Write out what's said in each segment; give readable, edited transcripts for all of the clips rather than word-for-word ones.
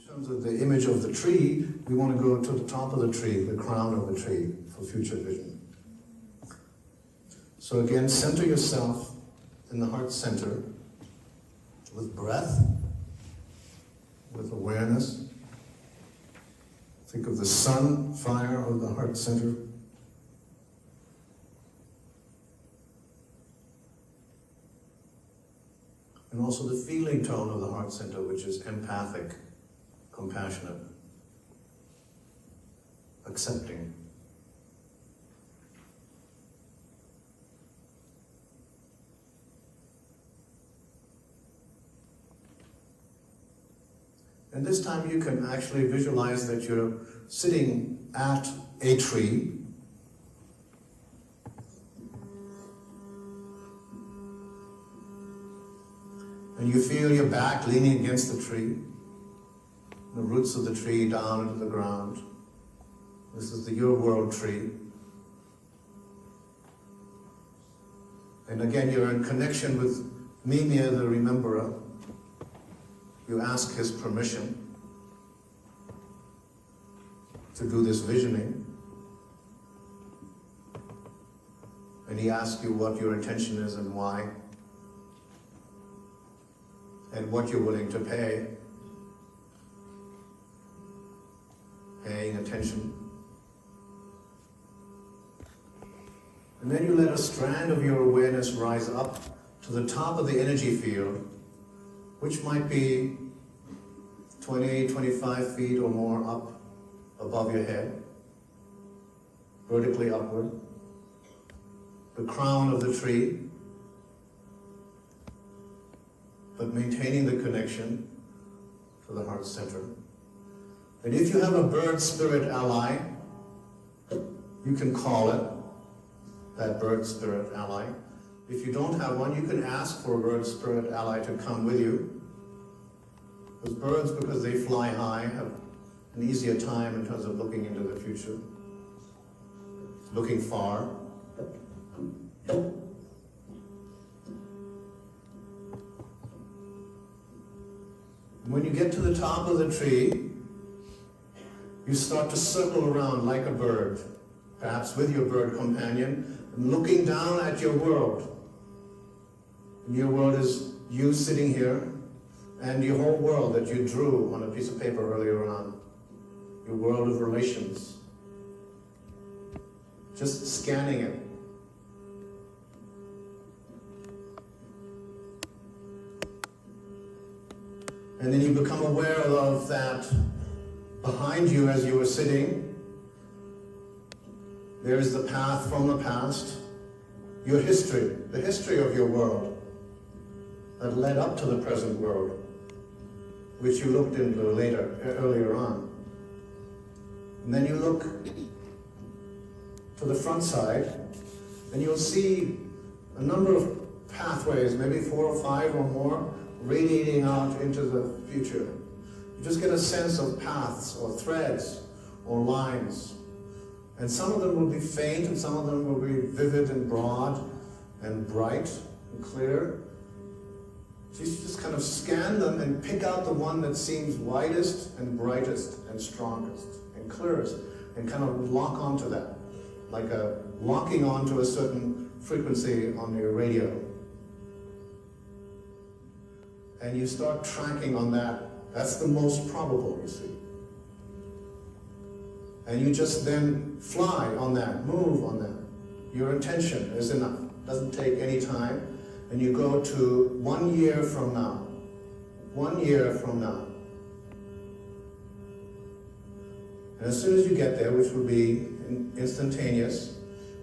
In terms of the image of the tree, we want to go to the top of the tree, the crown of the tree, for future vision. So again, center yourself in the heart center with breath, with awareness. Think of the sun, fire of the heart center. And also the feeling tone of the heart center, which is empathic, compassionate, accepting. And this time you can actually visualize that you're sitting at a tree. And you feel your back leaning against the tree, the roots of the tree down into the ground. This is the Your World tree. And again, you're in connection with Mimir, the rememberer. You ask his permission to do this visioning. And he asks you what your intention is and why, and what you're willing to pay. Paying attention. And then you let a strand of your awareness rise up to the top of the energy field, which might be 20, 25 feet or more up above your head, vertically upward. The crown of the tree, but maintaining the connection to the heart center. And if you have a bird spirit ally, you can call it that bird spirit ally. If you don't have one, you can ask for a bird spirit ally to come with you. Because birds, because they fly high, have an easier time in terms of looking into the future, looking far. When you get to the top of the tree, you start to circle around like a bird, perhaps with your bird companion, and looking down at your world. And your world is you sitting here, and your whole world that you drew on a piece of paper earlier on. Your world of relations. Just scanning it. And then you become aware of that behind you as you were sitting. There is the path from the past, your history, the history of your world that led up to the present world, which you looked into earlier on. And then you look to the front side, and you'll see a number of pathways, maybe 4 or 5 or more, radiating out into the future. You just get a sense of paths or threads or lines. And some of them will be faint, and some of them will be vivid and broad and bright and clear. So you just kind of scan them and pick out the one that seems widest and brightest and strongest and clearest, and kind of lock onto that, like locking onto a certain frequency on your radio. And you start tracking on that. That's the most probable, you see. And you just then fly on that, move on that. Your intention is enough. Doesn't take any time. And you go to 1 year from now. 1 year from now. And as soon as you get there, which will be instantaneous,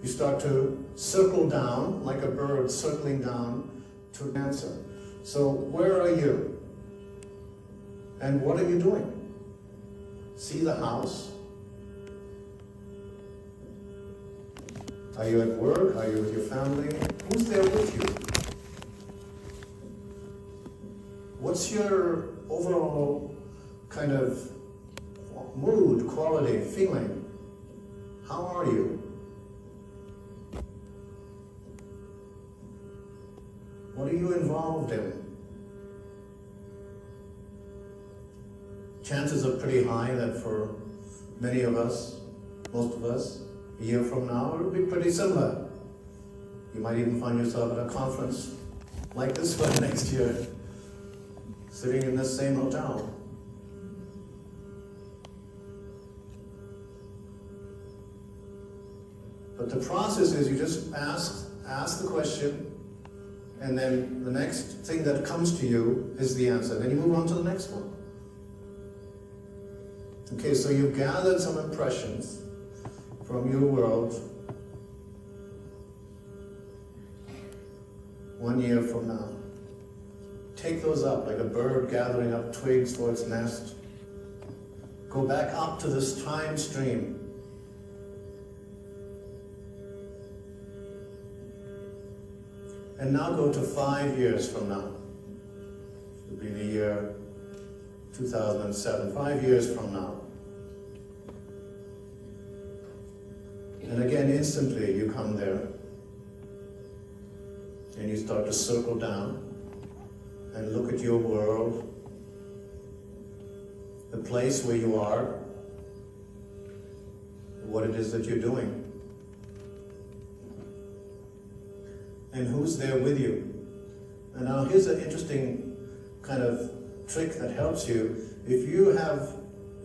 you start to circle down, like a bird circling down to an answer. So where are you? And what are you doing? See the house? Are you at work? Are you with your family? Who's there with you? What's your overall kind of mood, quality, feeling? How are you? What are you involved in? chances are pretty high that for many of us, most of us, a year from now, it'll be pretty similar. You might even find yourself at a conference like this one next year, sitting in this same hotel. But the process is you just ask the question, and then the next thing that comes to you is the answer. Then you move on to the next one. Okay, so you've gathered some impressions from your world 1 year from now. Take those up like a bird gathering up twigs for its nest. Go back up to this time stream. And now go to 5 years from now. It would be the year 2007, 5 years from now. And again, instantly you come there and you start to circle down and look at your world, the place where you are, what it is that you're doing, and who's there with you. And now here's an interesting kind of trick that helps you. If you have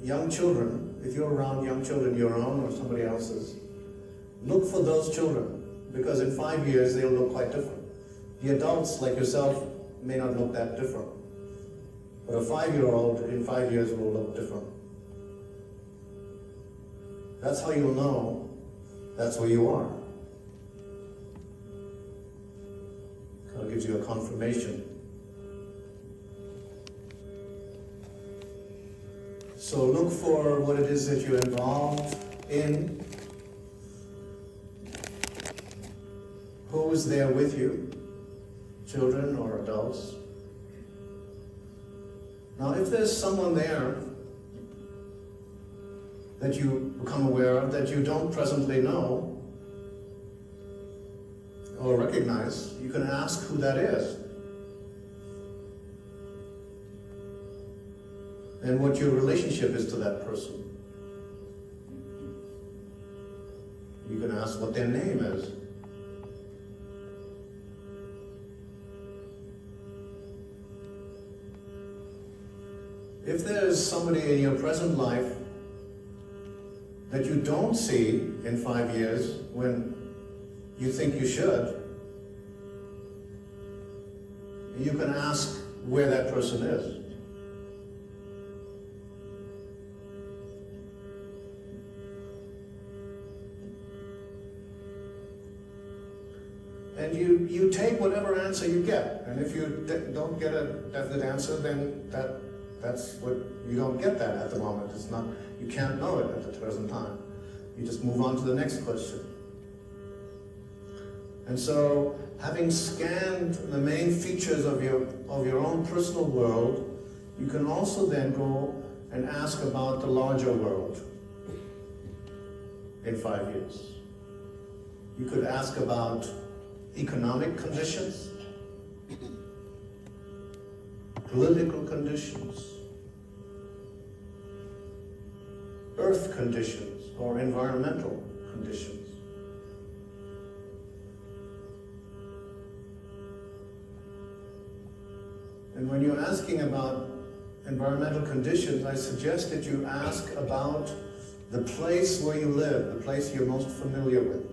young children, if you're around young children, your own or somebody else's, look for those children, because in 5 years they'll look quite different. The adults, like yourself, may not look that different. But a 5-year-old in 5 years will look different. That's how you'll know that's where you are. Kind of gives you a confirmation. So look for what it is that you're involved in. Who's there with you? Children or adults? Now, if there's someone there that you become aware of that you don't presently know or recognize, you can ask who that is and what your relationship is to that person. You can ask what their name is. If there's somebody in your present life that you don't see in 5 years when you think you should, you can ask where that person is. And you take whatever answer you get. And if you don't get a definite answer, then that's what, you don't get that at the moment. It's not, you can't know it at the present time. You just move on to the next question. And so, having scanned the main features of your own personal world, you can also then go and ask about the larger world in 5 years. You could ask about economic conditions, political conditions, earth conditions, or environmental conditions. And when you're asking about environmental conditions, I suggest that you ask about the place where you live, the place you're most familiar with.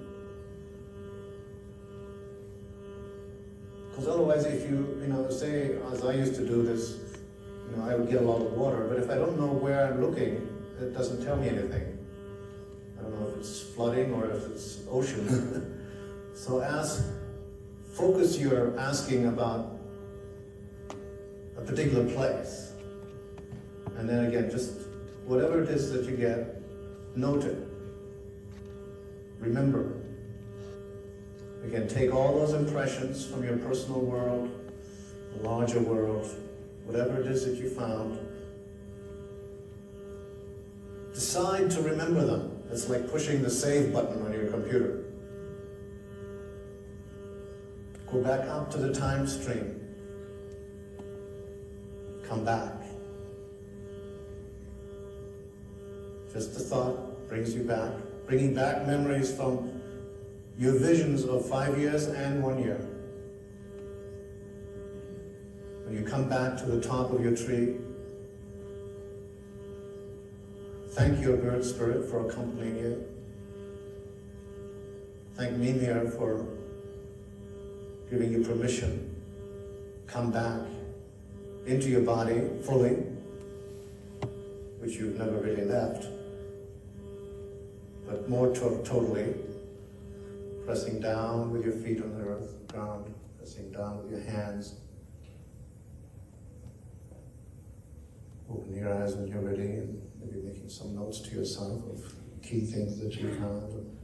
Because otherwise, if you say, as I used to do this, I would get a lot of water, but if I don't know where I'm looking, it doesn't tell me anything. I don't know if it's flooding or if it's ocean. So focus your asking about a particular place. And then again, just whatever it is that you get, note it. Remember. Again, take all those impressions from your personal world, the larger world, whatever it is that you found. Decide to remember them. It's like pushing the save button on your computer. Go back up to the time stream. Come back. Just the thought brings you back, bringing back memories from your visions of 5 years and 1 year. When you come back to the top of your tree, thank your bird spirit for accompanying you. Thank Mimir for giving you permission. Come back into your body fully, which you've never really left, but more totally, pressing down with your feet on the earth, ground, pressing down with your hands. Open your eyes when you're ready, and maybe making some notes to yourself of key things that you found.